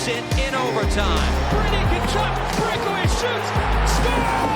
takes it in overtime. Brady Tkachuk, breakaway shoots, scores!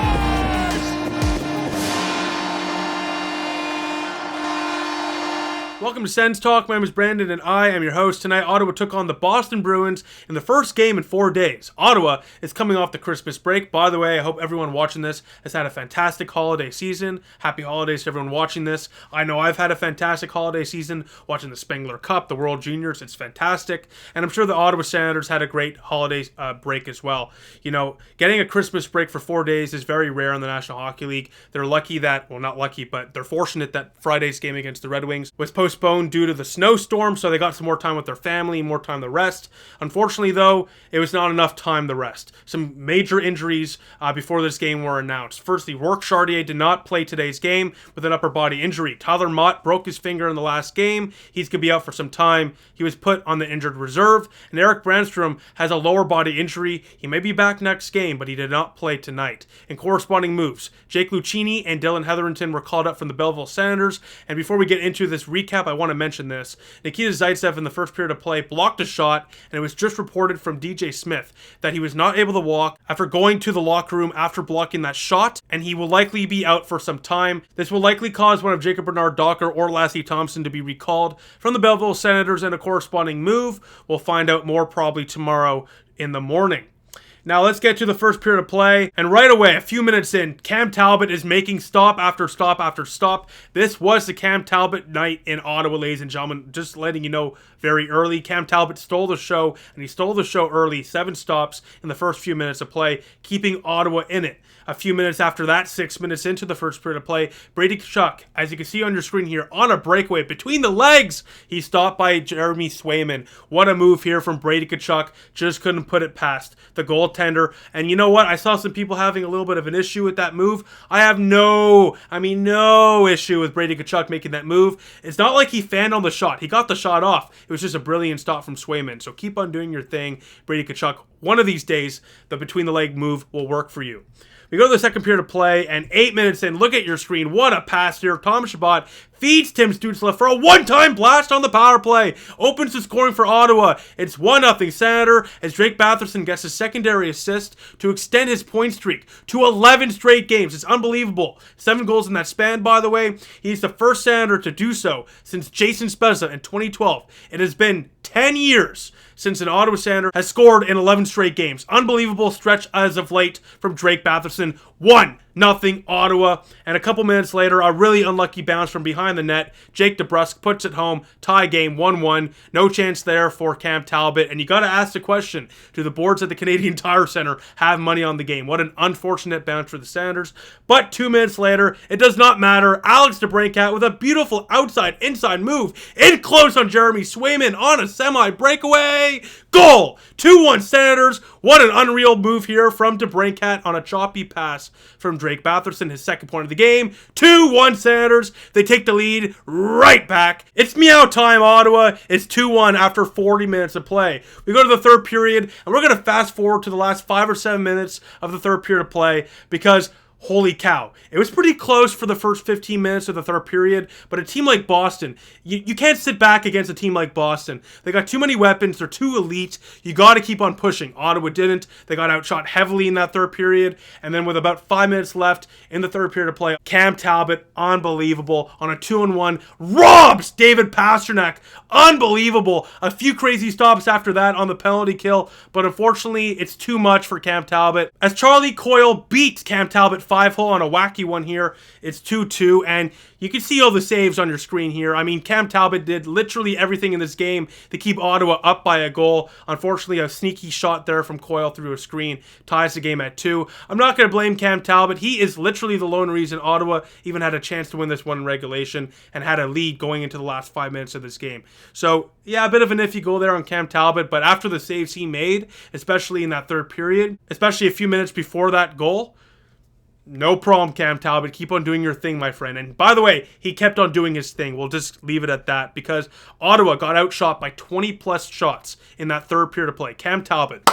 Welcome to SENS Talk. My name is Brandon and I am your host. Tonight, Ottawa took on the Boston Bruins in the first game in 4 days. Ottawa is coming off the Christmas break. By the way, I hope everyone watching this has had a fantastic holiday season. Happy holidays to everyone watching this. I know I've had a fantastic holiday season watching the Spengler Cup, the World Juniors. It's fantastic. And I'm sure the Ottawa Senators had a great holiday break as well. You know, getting a Christmas break for 4 days is very rare in the National Hockey League. They're lucky that, well, not lucky, but they're fortunate that Friday's game against the Red Wings was postponed due to the snowstorm, so they got some more time with their family, more time to rest. Unfortunately, though, it was not enough time to rest. Some major injuries before this game were announced. Firstly, Rourke Chartier did not play today's game with an upper body injury. Tyler Mott broke his finger in the last game. He's going to be out for some time. He was put on the injured reserve. And Eric Brandstrom has a lower body injury. He may be back next game, but he did not play tonight. In corresponding moves, Jake Lucchini and Dylan Hetherington were called up from the Belleville Senators. And before we get into this recap, I want to mention this. Nikita Zaitsev in the first period of play blocked a shot, and it was just reported from DJ Smith that he was not able to walk after going to the locker room after blocking that shot, and he will likely be out for some time. This will likely cause one of Jacob Bernard-Docker or Lassie Thompson to be recalled from the Belleville Senators in a corresponding move. We'll find out more probably tomorrow in the morning. Now let's get to the first period of play, and right away, a few minutes in, Cam Talbot is making stop after stop after stop. This was the Cam Talbot night in Ottawa, ladies and gentlemen. Just letting you know very early, Cam Talbot stole the show, and he stole the show early. 7 stops in the first few minutes of play, keeping Ottawa in it. A few minutes after that, 6 minutes into the first period of play, Brady Tkachuk, as you can see on your screen here, on a breakaway between the legs, he's stopped by Jeremy Swayman. What a move here from Brady Tkachuk. Just couldn't put it past the goaltender. And you know what? I saw some people having a little bit of an issue with that move. I have no issue with Brady Tkachuk making that move. It's not like he fanned on the shot. He got the shot off. It was just a brilliant stop from Swayman. So keep on doing your thing, Brady Tkachuk. One of these days, the between the leg move will work for you. We go to the second period of play, and 8 minutes in, look at your screen. What a pass here. Thomas Chabot feeds Tim Stützle for a one-time blast on the power play. Opens the scoring for Ottawa. It's 1-0 Senator as Drake Batherson gets a secondary assist to extend his point streak to 11 straight games. It's unbelievable. 7 goals in that span, by the way. He's the first Senator to do so since Jason Spezza in 2012. It has been 10 years since an Ottawa Senator has scored in 11 straight games. Unbelievable stretch as of late from Drake Batherson. 1-0 Ottawa. And a couple minutes later, a really unlucky bounce from behind the net. Jake DeBrusk puts it home. Tie game 1-1. No chance there for Cam Talbot. And you got to ask the question, do the boards at the Canadian Tire Center have money on the game? What an unfortunate bounce for the Senators. But 2 minutes later, it does not matter. Alex DeBrincat with a beautiful outside-inside move. In close on Jeremy Swayman on a semi-breakaway. Goal! 2-1 Senators. What an unreal move here from DeBrincat on a choppy pass from Drake Batherson, his second point of the game. 2-1 Senators. They take the lead right back. It's meow time, Ottawa. It's 2-1 after 40 minutes of play. We go to the third period, and we're going to fast forward to the last 5 or 7 minutes of the third period of play because holy cow. It was pretty close for the first 15 minutes of the third period, but a team like Boston, you can't sit back against a team like Boston. They got too many weapons. They're too elite. You got to keep on pushing. Ottawa didn't. They got outshot heavily in that third period, and then with about 5 minutes left in the third period of play, Cam Talbot, unbelievable, on a 2-on-1, robs David Pastrnak. Unbelievable. A few crazy stops after that on the penalty kill, but unfortunately, it's too much for Cam Talbot. As Charlie Coyle beats Cam Talbot 5-hole on a wacky one here, it's 2-2, and you can see all the saves on your screen here. I mean, Cam Talbot did literally everything in this game to keep Ottawa up by a goal. Unfortunately, a sneaky shot there from Coyle through a screen ties the game at 2. I'm not going to blame Cam Talbot. He is literally the lone reason Ottawa even had a chance to win this one in regulation and had a lead going into the last 5 minutes of this game. So, yeah, a bit of an iffy goal there on Cam Talbot, but after the saves he made, especially in that third period, especially a few minutes before that goal, no problem, Cam Talbot. Keep on doing your thing, my friend. And by the way, he kept on doing his thing. We'll just leave it at that because Ottawa got outshot by 20-plus shots in that third period of play. Cam Talbot,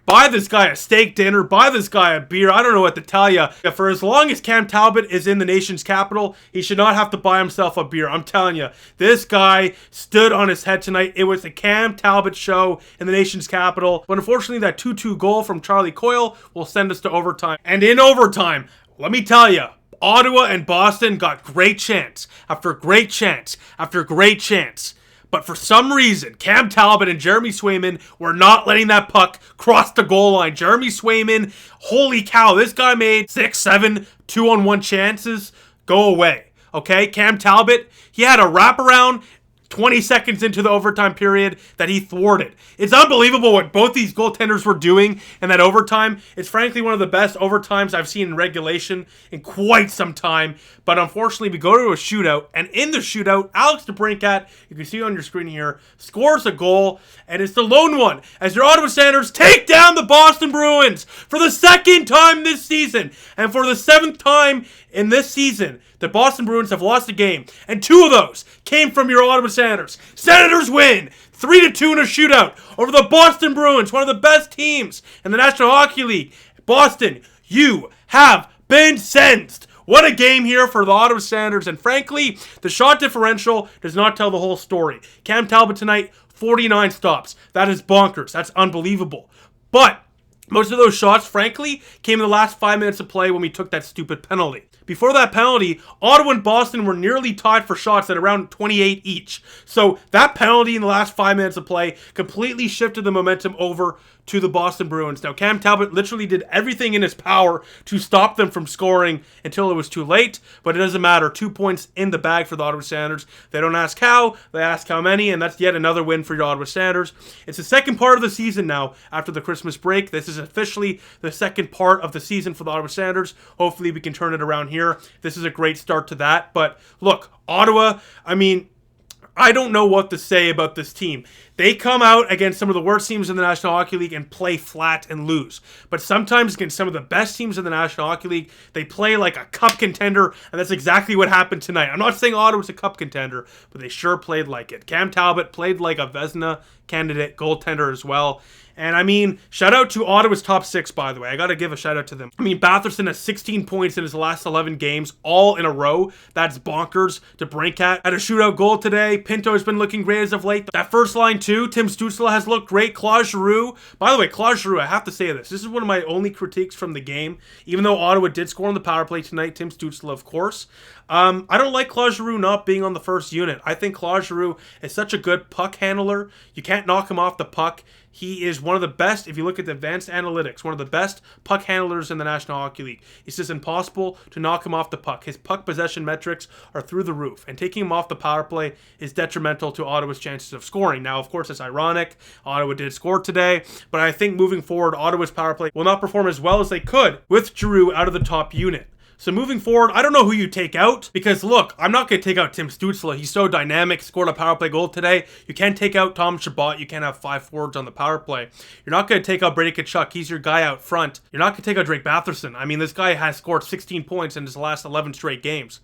buy this guy a steak dinner, buy this guy a beer. I don't know what to tell you. For as long as Cam Talbot is in the nation's capital, he should not have to buy himself a beer. I'm telling you, this guy stood on his head tonight. It was the Cam Talbot show in the nation's capital. But unfortunately, that 2-2 goal from Charlie Coyle will send us to overtime. And in overtime, let me tell you, Ottawa and Boston got great chance after great chance after great chance. But for some reason, Cam Talbot and Jeremy Swayman were not letting that puck cross the goal line. Jeremy Swayman, holy cow, this guy made 6, 7 2-on-1 chances go away. Okay, Cam Talbot, he had a wraparound 20 seconds into the overtime period that he thwarted. It's unbelievable what both these goaltenders were doing in that overtime. It's frankly one of the best overtimes I've seen in regulation in quite some time. But unfortunately, we go to a shootout, and in the shootout, Alex DeBrincat, you can see on your screen here, scores a goal, and it's the lone one as your Ottawa Senators take down the Boston Bruins for the second time this season. And for the 7th time in this season, the Boston Bruins have lost a game, and 2 of those came from your Ottawa Senators. Senators win 3-2 in a shootout over the Boston Bruins, one of the best teams in the National Hockey League. Boston, you have been sensed. What a game here for the Ottawa Senators, and frankly, the shot differential does not tell the whole story. Cam Talbot tonight, 49 stops. That is bonkers. That's unbelievable. But most of those shots, frankly, came in the last 5 minutes of play when we took that stupid penalty. Before that penalty, Ottawa and Boston were nearly tied for shots at around 28 each. So that penalty in the last 5 minutes of play completely shifted the momentum over to the Boston Bruins. Now, Cam Talbot literally did everything in his power to stop them from scoring until it was too late, but it doesn't matter. 2 points in the bag for the Ottawa Senators. They don't ask how, they ask how many, and that's yet another win for your Ottawa Senators. It's the second part of the season now after the Christmas break. This is officially the second part of the season for the Ottawa Senators. Hopefully we can turn it around here. This is a great start to that, but look, Ottawa, I don't know what to say about this team. They come out against some of the worst teams in the National Hockey League and play flat and lose. But sometimes against some of the best teams in the National Hockey League, they play like a cup contender, and that's exactly what happened tonight. I'm not saying Ottawa's a cup contender, but they sure played like it. Cam Talbot played like a Vezina candidate goaltender as well. And shout out to Ottawa's top 6, by the way. I got to give a shout out to them. Batherson has 16 points in his last 11 games, all in a row. That's bonkers. DeBrincat had a shootout goal today. Pinto has been looking great as of late. That first line, too. Tim Stützle has looked great. Claude Giroux. By the way, Claude Giroux, I have to say this. This is one of my only critiques from the game. Even though Ottawa did score on the power play tonight, Tim Stützle, of course. I don't like Claude Giroux not being on the first unit. I think Claude Giroux is such a good puck handler. You can't knock him off the puck. He is one of the best, if you look at the advanced analytics, one of the best puck handlers in the National Hockey League. It's just impossible to knock him off the puck. His puck possession metrics are through the roof, and taking him off the power play is detrimental to Ottawa's chances of scoring. Now, of course, it's ironic. Ottawa did score today, but I think moving forward, Ottawa's power play will not perform as well as they could with Giroux out of the top unit. So moving forward, I don't know who you take out, because look, I'm not going to take out Tim Stützle. He's so dynamic, scored a power play goal today. You can't take out Tom Chabot. You can't have 5 forwards on the power play. You're not going to take out Brady Tkachuk. He's your guy out front. You're not going to take out Drake Batherson. This guy has scored 16 points in his last 11 straight games.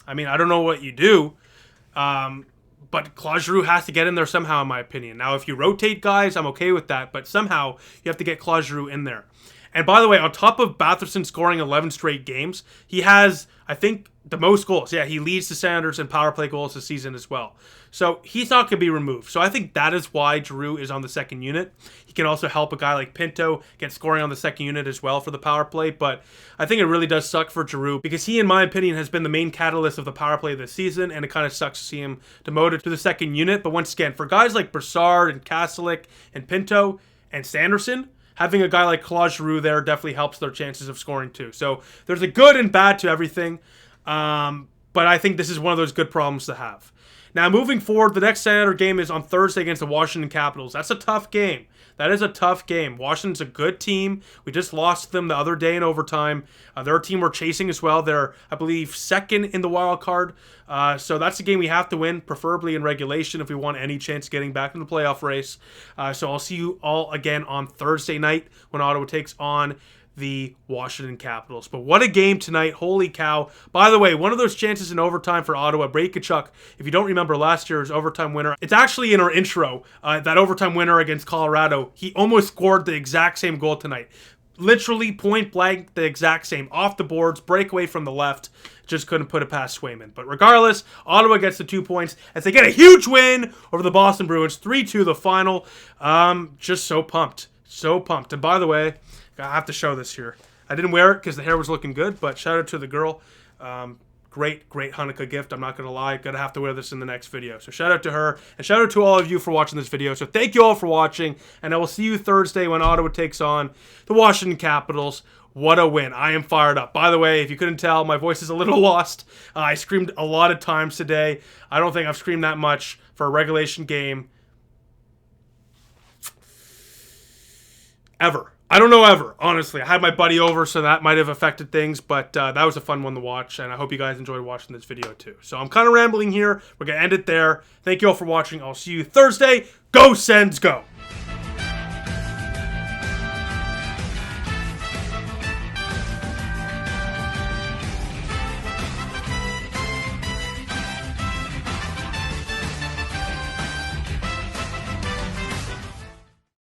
I don't know what you do, but Claude Giroux has to get in there somehow, in my opinion. Now, if you rotate guys, I'm okay with that, but somehow you have to get Claude Giroux in there. And by the way, on top of Batherson scoring 11 straight games, he has, I think, the most goals. Yeah, he leads the Senators in power play goals this season as well. So he's not going to be removed. So I think that is why Giroux is on the second unit. He can also help a guy like Pinto get scoring on the second unit as well for the power play. But I think it really does suck for Giroux, because he, in my opinion, has been the main catalyst of the power play this season, and it kind of sucks to see him demoted to the second unit. But once again, for guys like Brassard and Kastelik and Pinto and Sanderson, having a guy like Claude Giroux there definitely helps their chances of scoring too. So there's a good and bad to everything. But I think this is one of those good problems to have. Now, moving forward, the next Senator game is on Thursday against the Washington Capitals. That's a tough game. That is a tough game. Washington's a good team. We just lost to them the other day in overtime. They're a team we're chasing as well. They're, I believe, second in the wild card. So that's a game we have to win, preferably in regulation, if we want any chance of getting back in the playoff race. So I'll see you all again on Thursday night when Ottawa takes on the Washington Capitals. But what a game tonight. Holy cow. By the way, one of those chances in overtime for Ottawa, Brady Tkachuk, if you don't remember last year's overtime winner, it's actually in our intro, that overtime winner against Colorado. He almost scored the exact same goal tonight. Literally point blank, the exact same. Off the boards, breakaway from the left. Just couldn't put it past Swayman. But regardless, Ottawa gets the 2 points as they get a huge win over the Boston Bruins. 3-2 the final. Just so pumped. So pumped. And by the way, I have to show this here. I didn't wear it because the hair was looking good, but shout out to the girl. Great Hanukkah gift. I'm not going to lie. Going to have to wear this in the next video. So shout out to her. And shout out to all of you for watching this video. So thank you all for watching. And I will see you Thursday when Ottawa takes on the Washington Capitals. What a win. I am fired up. By the way, if you couldn't tell, my voice is a little lost. I screamed a lot of times today. I don't think I've screamed that much for a regulation game ever. I don't know ever, honestly. I had my buddy over, so that might have affected things, but that was a fun one to watch, and I hope you guys enjoyed watching this video too. So I'm kind of rambling here. We're going to end it there. Thank you all for watching. I'll see you Thursday. Go Sens, go!